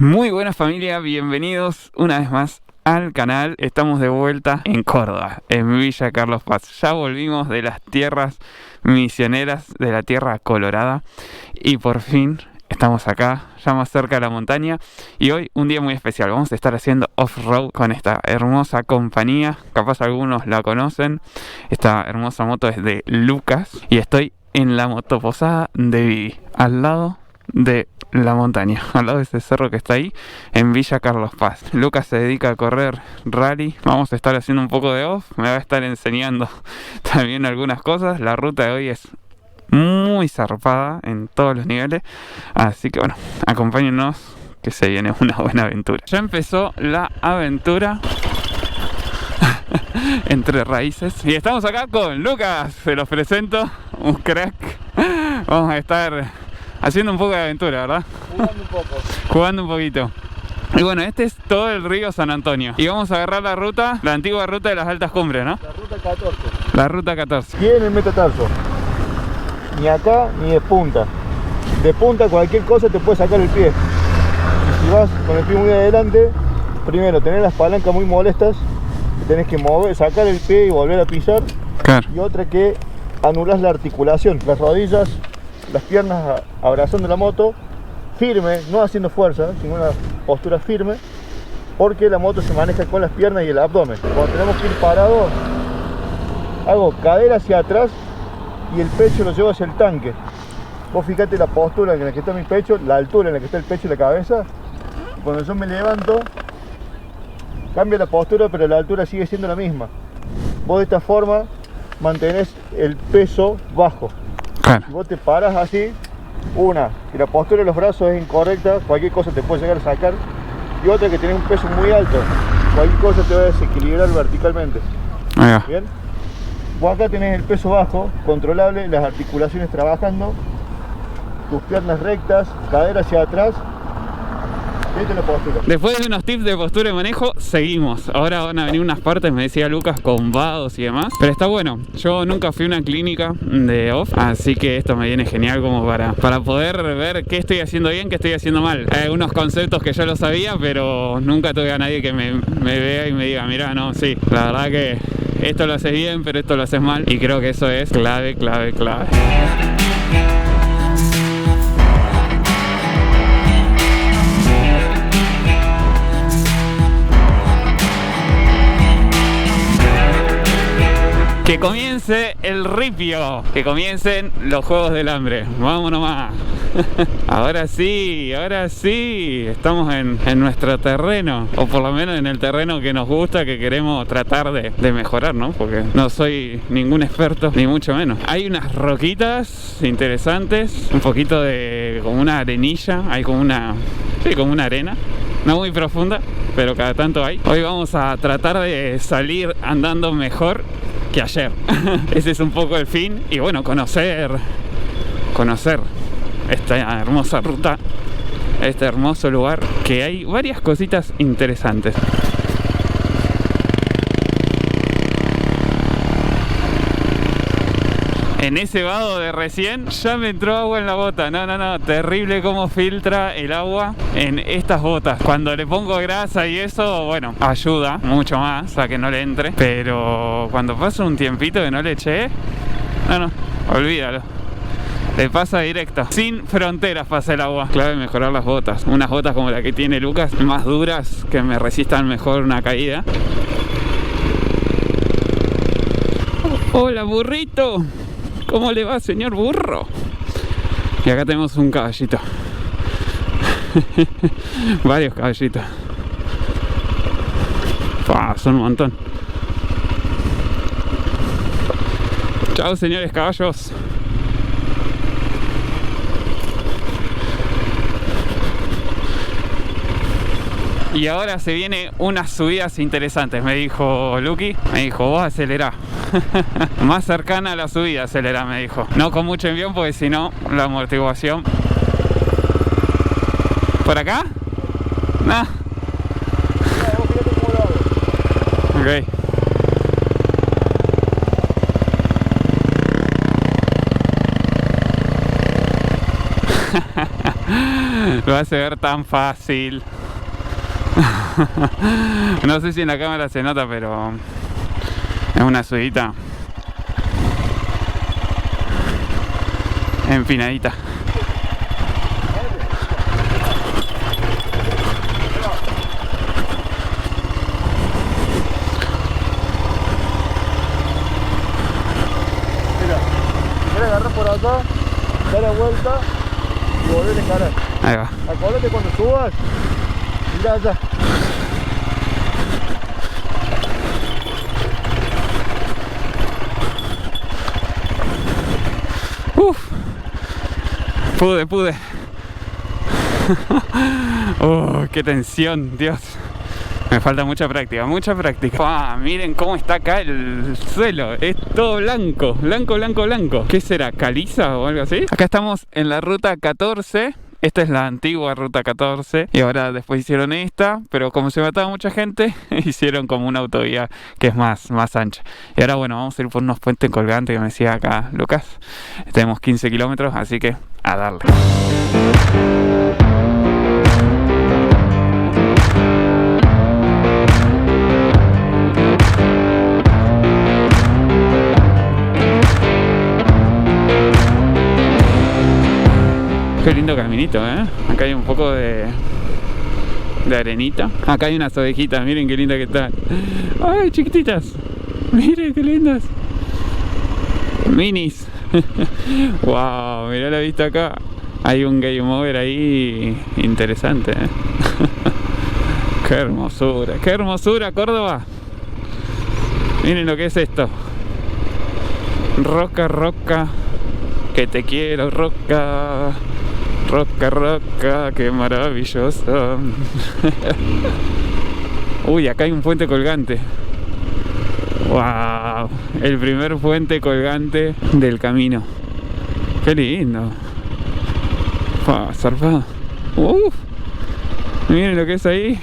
Muy buena familia, bienvenidos una vez más al canal. Estamos de vuelta en Córdoba, en Villa Carlos Paz. Ya volvimos de las tierras misioneras, de la tierra colorada, y por fin estamos acá, ya más cerca de la montaña. Y hoy un día muy especial, vamos a estar haciendo off-road con esta hermosa compañía. Capaz algunos la conocen. Esta hermosa moto es de Lucas y estoy en la motoposada de Vivi, al lado de la montaña, al lado de ese cerro que está ahí en Villa Carlos Paz. Lucas se dedica a correr rally, vamos a estar haciendo un poco de off, me va a estar enseñando también algunas cosas. La ruta de hoy es muy zarpada en todos los niveles, así que bueno, acompáñennos que se viene una buena aventura. Ya empezó la aventura entre raíces y estamos acá con Lucas, se los presento, un crack. Vamos a estar haciendo un poco de aventura, ¿verdad? Jugando un poco. Jugando un poquito. Y bueno, este es todo el río San Antonio. Y vamos a agarrar la ruta, la antigua ruta de las altas cumbres, ¿no? La ruta 14. La ruta 14. Tiene el metatarso. Ni acá ni de punta. De punta cualquier cosa te puede sacar el pie. Y si vas con el pie muy adelante, primero tenés las palancas muy molestas, tenés que mover, sacar el pie y volver a pisar. Claro. Y otra que anulás la articulación, las rodillas, las piernas abrazando la moto, firme, no haciendo fuerza, sino una postura firme, porque la moto se maneja con las piernas y el abdomen. Cuando tenemos que ir parados, hago cadera hacia atrás y el pecho lo llevo hacia el tanque. Vos fíjate la postura en la que está mi pecho, la altura en la que está el pecho y la cabeza. Y cuando yo me levanto, cambia la postura, pero la altura sigue siendo la misma. Vos de esta forma mantenés el peso bajo. Claro. Si vos te paras así, que la postura de los brazos es incorrecta, cualquier cosa te puede llegar a sacar. Y otra que tenés un peso muy alto, cualquier cosa te va a desequilibrar verticalmente. Ahí va. Bien. Vos acá tenés el peso bajo, controlable, las articulaciones trabajando, tus piernas rectas, cadera hacia atrás. Viste la postura. Después de unos tips de postura y manejo, seguimos. Ahora van a venir unas partes, me decía Lucas, con vados y demás. Pero está bueno. Yo nunca fui a una clínica de off, así que esto me viene genial como para poder ver qué estoy haciendo bien, qué estoy haciendo mal. Hay algunos conceptos que yo lo sabía, pero nunca tuve a nadie que me vea y me diga, mira, no, sí, la verdad que esto lo haces bien, pero esto lo haces mal. Y creo que eso es clave. Que comience el ripio, que comiencen los Juegos del Hambre. Vamos nomás. Ahora sí, estamos en nuestro terreno, o por lo menos en el terreno que nos gusta, que queremos tratar de mejorar, ¿no? Porque no soy ningún experto, ni mucho menos. Hay unas roquitas interesantes, un poquito de como una arenilla, hay como una arena. No muy profunda, pero cada tanto hay. Hoy vamos a tratar de salir andando mejor que ayer. Ese es un poco el fin. Y bueno, conocer esta hermosa ruta, este hermoso lugar, que hay varias cositas interesantes. En ese vado de recién ya me entró agua en la bota. No, terrible cómo filtra el agua en estas botas. Cuando le pongo grasa y eso, bueno, ayuda mucho más a que no le entre. Pero cuando pasa un tiempito que no le eché, no, olvídalo. Le pasa directo. Sin fronteras pasa el agua. Clave mejorar las botas. Unas botas como la que tiene Lucas, más duras, que me resistan mejor una caída. Hola, burrito. ¿Cómo le va, señor burro? Y acá tenemos un caballito. Varios caballitos. Son un montón. Chao, señores caballos. Y ahora se vienen unas subidas interesantes, me dijo Lucky. Me dijo, vos acelerá. Más cercana a la subida acelerá, me dijo. No con mucho envión, porque si no, la amortiguación. ¿Por acá? No. Ok. Lo hace ver tan fácil. No sé si en la cámara se nota, pero es una subidita empinadita. Agarrar por acá, dar la vuelta y volver a encarar. Ahí va. Acuérdate cuando subas, mira allá. Pude. Oh, qué tensión, Dios. Me falta mucha práctica. Miren cómo está acá el suelo. Es todo blanco. ¿Qué será? ¿Caliza o algo así? Acá estamos en la ruta 14. Esta es la antigua ruta 14 y ahora después hicieron esta, pero como se mataba mucha gente, hicieron como una autovía que es más ancha. Y ahora bueno, vamos a ir por unos puentes colgantes que me decía acá Lucas. Tenemos 15 kilómetros, así que a darle. Qué lindo caminito, ¿eh? Acá hay un poco de arenita. Acá hay unas ovejitas, miren qué lindas que están. ¡Ay, chiquititas! Miren qué lindas. Minis. Wow, mirá la vista acá. Hay un game over ahí interesante, ¿eh? Qué hermosura, Córdoba. Miren lo que es esto. Roca, que te quiero, roca, qué maravilloso. Uy, acá hay un puente colgante. Wow, el primer puente colgante del camino. Qué lindo. Zarpado. Miren lo que es ahí.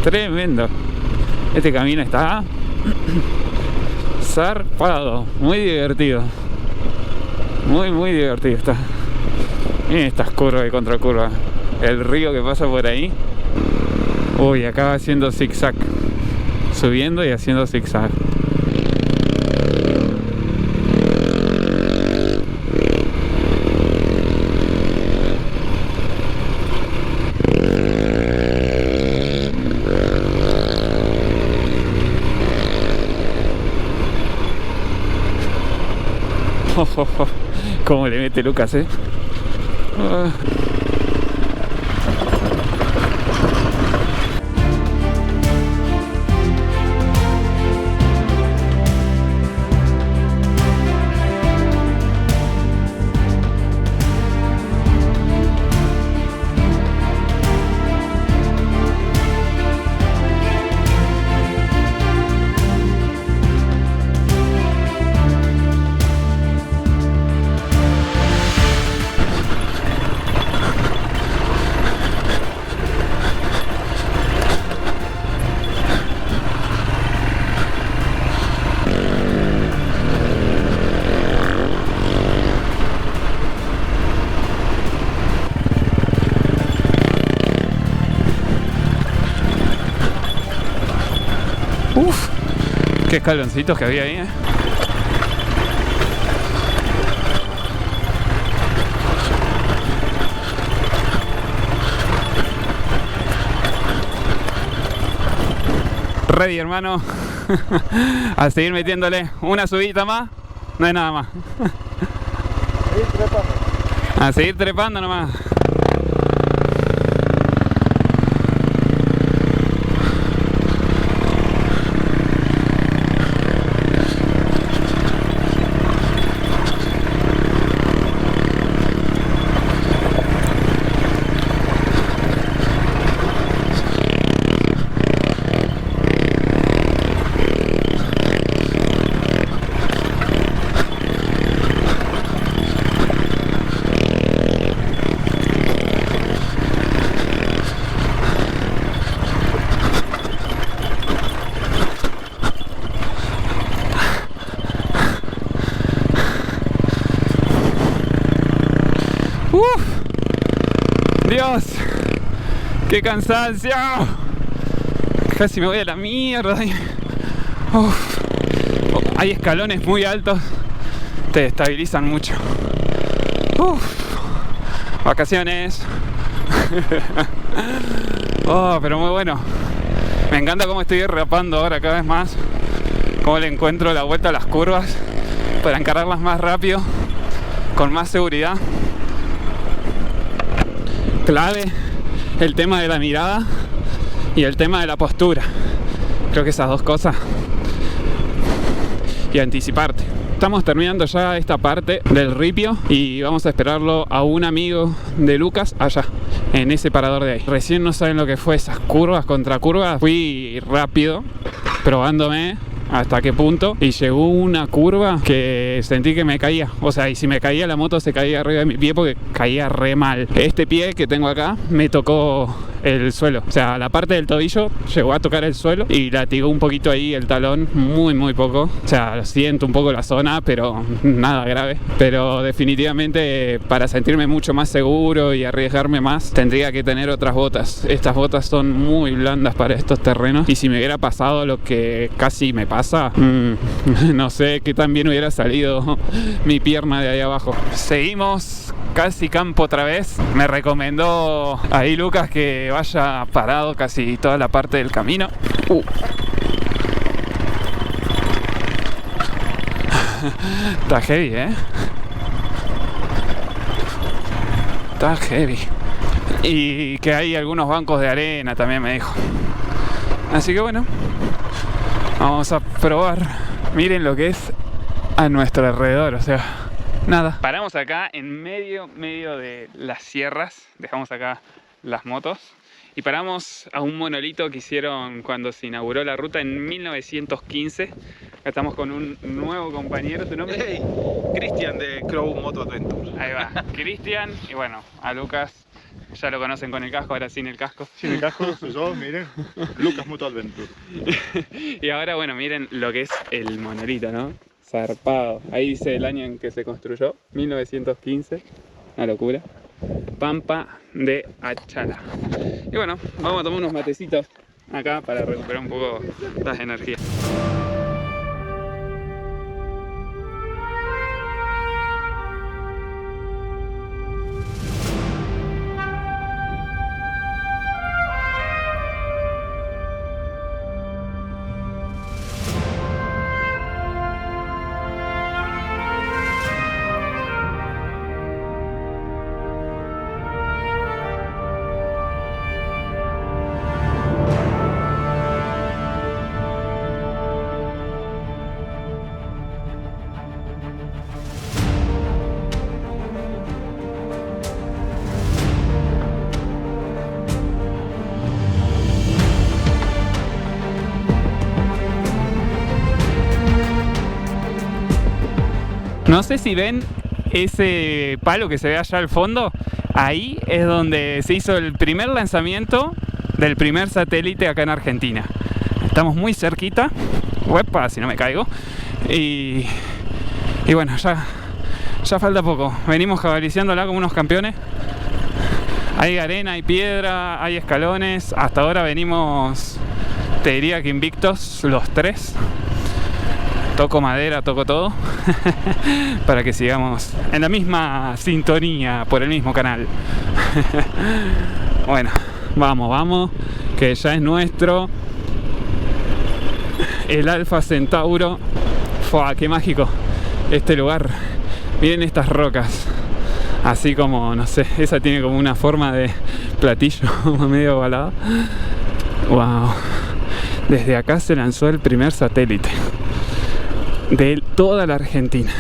Tremendo. Este camino está zarpado, muy divertido. Muy divertido está. Miren estas curvas y contracurvas. El río que pasa por ahí. Uy, acá va haciendo zigzag. Subiendo y haciendo zigzag. Cómo le mete Lucas, ¿eh? Uf, qué escaloncitos que había ahí, ¿eh? Ready, hermano. A seguir metiéndole una subidita más. No hay nada más. A seguir trepando nomás. Dios, qué cansancio. Casi me voy a la mierda. Uf. Hay escalones muy altos, te estabilizan mucho. Uf. Vacaciones. Oh, pero muy bueno. Me encanta cómo estoy derrapando ahora cada vez más. Cómo le encuentro la vuelta a las curvas para encararlas más rápido, con más seguridad. Clave el tema de la mirada y el tema de la postura. Creo que esas dos cosas. Y anticiparte. Estamos terminando ya esta parte del ripio y vamos a esperarlo a un amigo de Lucas allá, en ese parador de ahí. Recién no saben lo que fue esas curvas contra curvas. Fui rápido, probándome hasta qué punto, y llegó una curva que sentí que me caía. O sea, y si me caía la moto se caía arriba de mi pie porque caía re mal. Este pie que tengo acá me tocó el suelo, o sea, la parte del tobillo llegó a tocar el suelo y latigó un poquito ahí el talón, muy poco. O sea, siento un poco la zona, pero nada grave. Pero definitivamente para sentirme mucho más seguro y arriesgarme más, tendría que tener otras botas. Estas botas son muy blandas para estos terrenos, y si me hubiera pasado lo que casi me pasa, no sé qué tan bien hubiera salido mi pierna de ahí abajo. Seguimos casi campo otra vez. Me recomendó ahí Lucas que vaya parado casi toda la parte del camino. Está heavy, está heavy. Y que hay algunos bancos de arena también me dijo. Así que bueno, vamos a probar. Miren lo que es a nuestro alrededor, o sea, nada. Paramos acá en medio de las sierras. Dejamos acá las motos y paramos a un monolito que hicieron cuando se inauguró la ruta en 1915. Acá estamos con un nuevo compañero. ¿Tu nombre? Hey, Cristian de Crow Moto Adventure. Ahí va, Cristian. Y bueno, a Lucas ya lo conocen con el casco, ahora sin el casco. Sin el casco soy yo, miren, Lucas Moto Adventure. Y ahora, bueno, miren lo que es el monolito, ¿no? Zarpado. Ahí dice el año en que se construyó, 1915. Una locura. Pampa de Achala. Y bueno, vamos a tomar unos matecitos acá para recuperar un poco las energías. No sé si ven ese palo que se ve allá al fondo. Ahí es donde se hizo el primer lanzamiento del primer satélite acá en Argentina. Estamos muy cerquita. Uepa, si no me caigo. Y bueno, ya falta poco. Venimos cabaliciándola como unos campeones. Hay arena, hay piedra, hay escalones. Hasta ahora venimos, te diría que invictos los tres. Toco madera, toco todo. Para que sigamos en la misma sintonía por el mismo canal. Bueno, vamos, que ya es nuestro. El Alfa Centauro. ¡Fua! ¡Qué mágico este lugar! Miren estas rocas. Así como, no sé, esa tiene como una forma de platillo medio ovalada. ¡Wow! Desde acá se lanzó el primer satélite de toda la Argentina.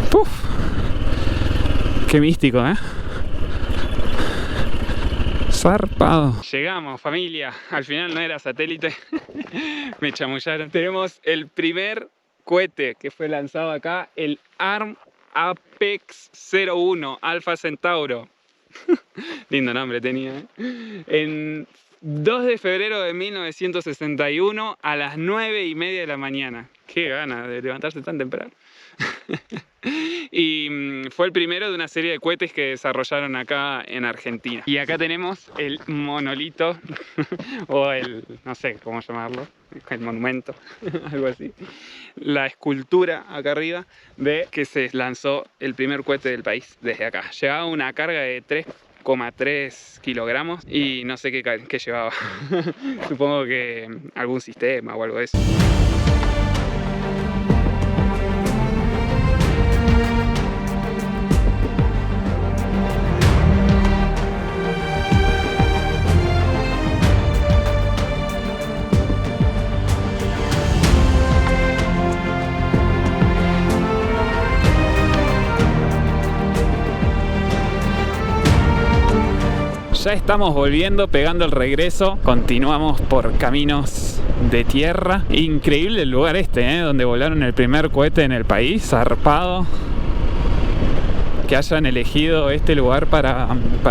¡Puf! ¡Qué místico, zarpado! Llegamos, familia. Al final no era satélite. Me chamullaron. Tenemos el primer cohete que fue lanzado acá, el ARM Apex 01 Alfa Centauro. Lindo nombre tenía, En 2 de febrero de 1961 a las 9:30 de la mañana. Qué gana de levantarse tan temprano. Y fue el primero de una serie de cohetes que desarrollaron acá en Argentina. Y acá tenemos el monolito, o el, no sé cómo llamarlo, el monumento, algo así. La escultura acá arriba de que se lanzó el primer cohete del país desde acá. Llevaba una carga de 3,3 kilogramos y no sé qué llevaba. Supongo que algún sistema o algo de eso. Ya estamos volviendo, pegando el regreso. Continuamos por caminos de tierra. Increíble el lugar este, donde volaron el primer cohete en el país. Zarpado que hayan elegido este lugar para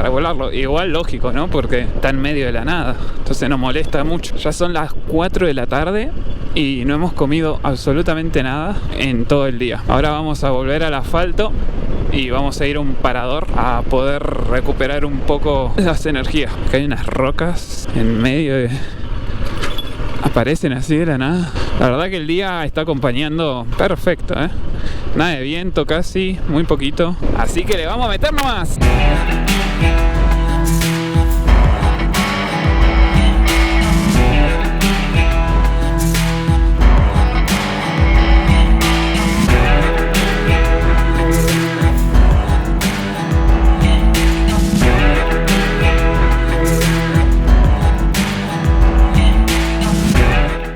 volarlo. Igual lógico, ¿no? Porque está en medio de la nada. Entonces nos molesta mucho. Ya son las 4 de la tarde y no hemos comido absolutamente nada en todo el día. Ahora vamos a volver al asfalto y vamos a ir a un parador a poder recuperar un poco las energías. Acá hay unas rocas en medio de... aparecen así de la nada. La verdad que el día está acompañando perfecto, Nada de viento casi, muy poquito. Así que le vamos a meter nomás.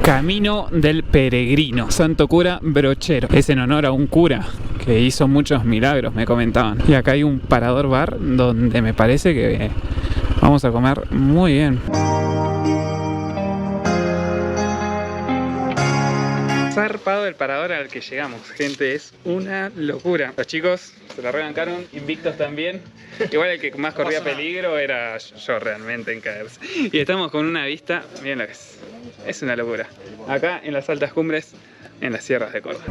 Camino del Peregrino, Santo Cura Brochero. Es en honor a un cura que hizo muchos milagros, me comentaban. Y acá hay un parador bar donde me parece que vamos a comer muy bien. Zarpado el parador al que llegamos, gente, es una locura. Los chicos se la rebancaron, invictos también. Igual el que más corría peligro era yo realmente en caerse. Y estamos con una vista, miren lo que es una locura. Acá en las altas cumbres, en las sierras de Córdoba.